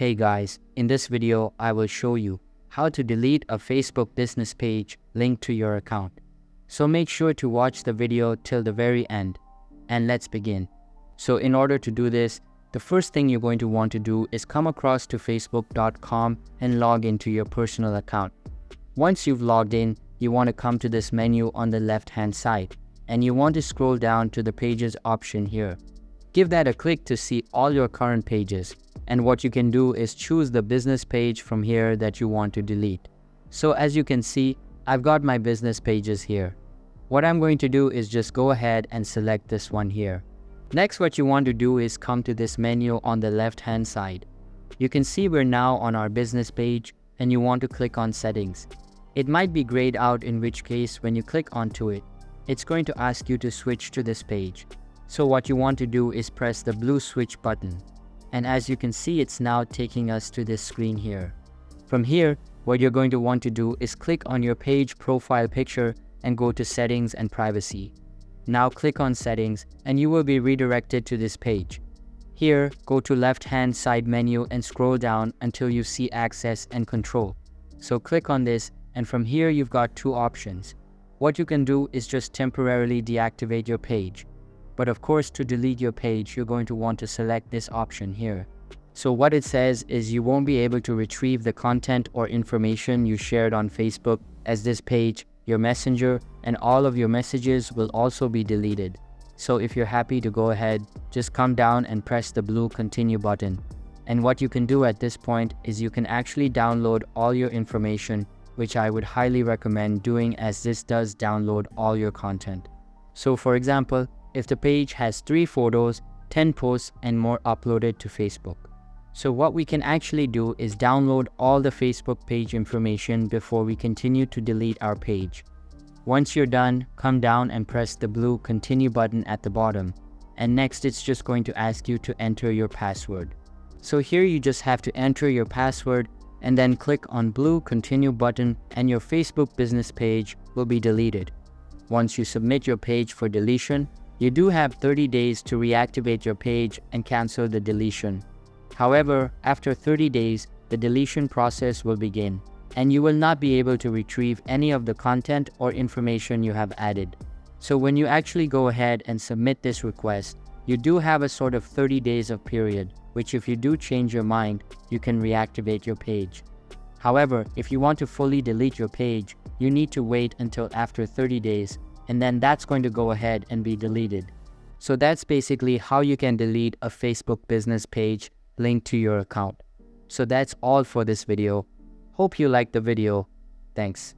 Hey guys, in this video I will show you how to delete a Facebook business page linked to your account. So make sure to watch the video till the very end, and let's begin. So in order to do this, the first thing you're going to want to do is come across to facebook.com and log into your personal account. Once you've logged in, you want to come to this menu on the left hand side, and you want to scroll down to the pages option here. Give that a click to see all your current pages, and what you can do is choose the business page from here that you want to delete. So as you can see, I've got my business pages here. What I'm going to do is just go ahead and select this one here. Next, what you want to do is come to this menu on the left hand side. You can see we're now on our business page and you want to click on settings. It might be grayed out, in which case when you click onto it, it's going to ask you to switch to this page. So what you want to do is press the blue switch button. And as you can see, it's now taking us to this screen here. From here, what you're going to want to do is click on your page profile picture and go to settings and privacy. Now click on settings and you will be redirected to this page. Here, go to left hand side menu and scroll down until you see access and control. So click on this, and from here you've got two options. What you can do is just temporarily deactivate your page. But of course, to delete your page, you're going to want to select this option here. So what it says is you won't be able to retrieve the content or information you shared on Facebook, as this page, your messenger, and all of your messages will also be deleted. So if you're happy to go ahead, just come down and press the blue continue button. And what you can do at this point is you can actually download all your information, which I would highly recommend doing, as this does download all your content. So for example, if the page has 3 photos, 10 posts, and more uploaded to Facebook. So what we can actually do is download all the Facebook page information before we continue to delete our page. Once you're done, come down and press the blue continue button at the bottom. And next, it's just going to ask you to enter your password. So here you just have to enter your password and then click on blue continue button, and your Facebook business page will be deleted. Once you submit your page for deletion, you do have 30 days to reactivate your page and cancel the deletion. However, after 30 days, the deletion process will begin, and you will not be able to retrieve any of the content or information you have added. So when you actually go ahead and submit this request, you do have a sort of 30 days of period, which if you do change your mind, you can reactivate your page. However, if you want to fully delete your page, you need to wait until after 30 days, and then that's going to go ahead and be deleted. So that's basically how you can delete a Facebook business page linked to your account. So that's all for this video. Hope you liked the video. Thanks.